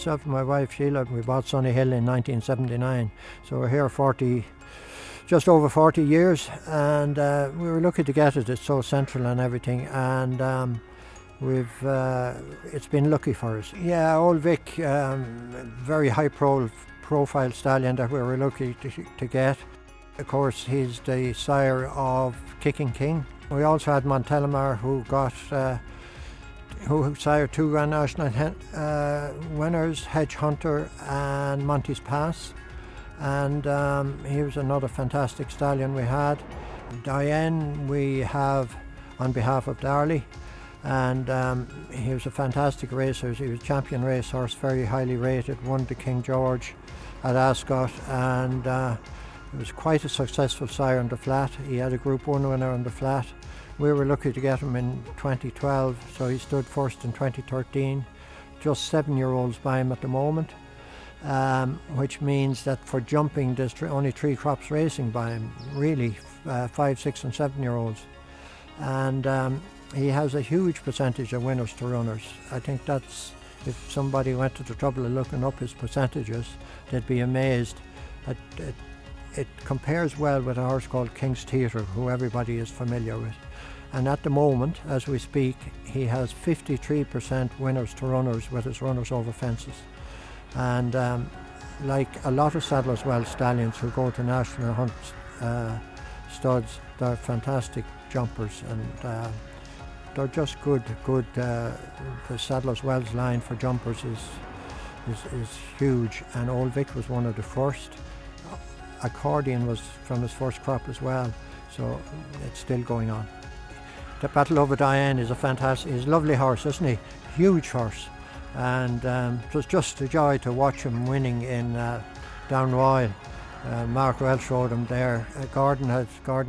Myself and my wife Sheila, we bought Sunnyhill in 1979, so we're here just over 40 years, and we were lucky to get it. It's so central and everything, and it's been lucky for us. Yeah, Old Vic, very high profile stallion that we were lucky to get. Of course, he's the sire of Kicking King. We also had Montelimar, who sired 2 Grand National winners, Hedge Hunter and Monty's Pass. And he was another fantastic stallion we had. Doyen we have on behalf of Darley, and he was a fantastic racer. He was a champion racehorse, very highly rated, won the King George at Ascot, and he was quite a successful sire on the flat. He had a Group 1 winner on the flat. We were lucky to get him in 2012, so he stood first in 2013. Just 7-year-olds by him at the moment, which means that for jumping there's only 3 crops racing by him, really, 5, 6 and 7-year-olds. And he has a huge percentage of winners to runners. I think that's, if somebody went to the trouble of looking up his percentages, they'd be amazed. It compares well with a horse called King's Theatre, who everybody is familiar with. And at the moment, as we speak, he has 53% winners to runners with his runners over fences. And like a lot of Saddler's Well stallions who go to national hunt studs, they're fantastic jumpers, and they're just good. The Saddler's Wells line for jumpers is huge, and Old Vic was one of the first. Accordion was from his first crop as well, so it's still going on. The Battle Over Doyen is he's a lovely horse, isn't he? Huge horse, and it was just a joy to watch him winning in Down Royal. Mark Welch rode him there. Gordon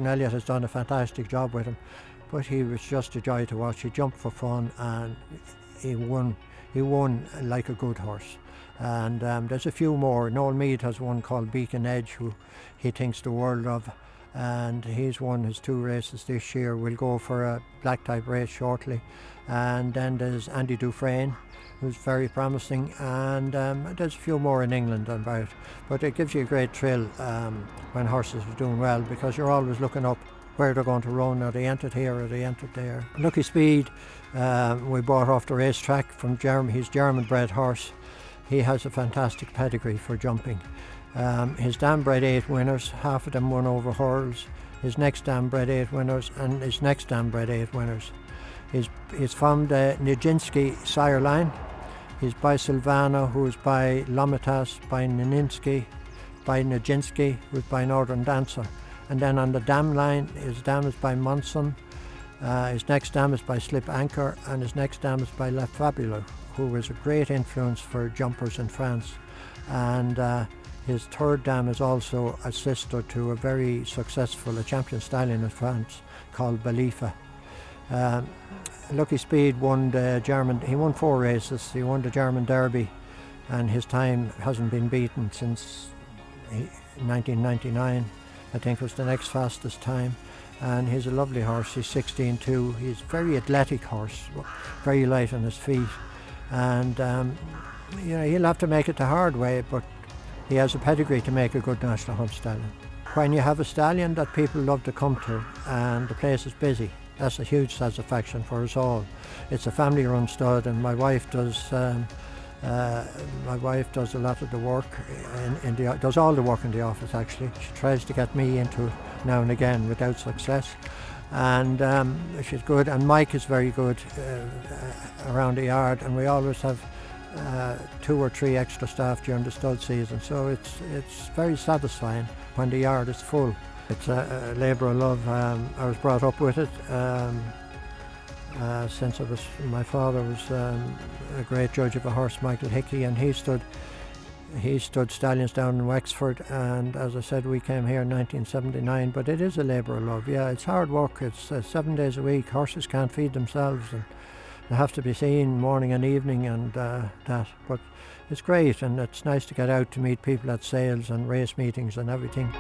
Elliott has done a fantastic job with him, but he was just a joy to watch. He jumped for fun, and he won like a good horse. And there's a few more. Noel Meade has one called Beacon Edge, who he thinks the world of, and he's won his 2 races this year. We'll go for a black type race shortly. And then there's Andy Dufresne, who's very promising, and there's a few more in England about. But it gives you a great thrill when horses are doing well, because you're always looking up where they're going to run. Are they entered here, are they entered there? Lucky Speed, we bought off the racetrack from his German bred horse. He has a fantastic pedigree for jumping. His dam bred 8 winners, half of them won over hurls. His next dam bred 8 winners, and his next dam bred 8 winners. He's from the Nijinsky sire line. He's by Silvano, who's by Lomitas, by Nijinsky, by Nijinsky, who's by Northern Dancer. And then on the dam line, his dam is by Monson, his next dam is by Slip Anchor, and his next dam is by La Fabula, who was a great influence for jumpers in France. And his third dam is also a sister to a very successful champion stallion in France called Balifa. Lucky Speed won he won 4 races. He won the German Derby, and his time hasn't been beaten since 1999. I think was the next fastest time, and he's a lovely horse. He's 16.2. He's a very athletic horse, very light on his feet, and he'll have to make it the hard way, but he has a pedigree to make a good national hunt stallion. When you have a stallion that people love to come to and the place is busy, that's a huge satisfaction for us all. It's a family-run stud, and my wife does a lot of the work does all the work in the office. Actually, she tries to get me into it now and again without success, and she's good. And Mike is very good around the yard, and we always have 2 or 3 extra staff during the stud season, so it's very satisfying when the yard is full. It's a labour of love. I was brought up with it since my father was a great judge of a horse, Michael Hickey, and he stood stallions down in Wexford, and as I said, we came here in 1979, but it is a labour of love. Yeah, it's hard work. It's 7 days a week. Horses can't feed themselves, and they have to be seen morning and evening, and that. But it's great, and it's nice to get out to meet people at sales and race meetings and everything.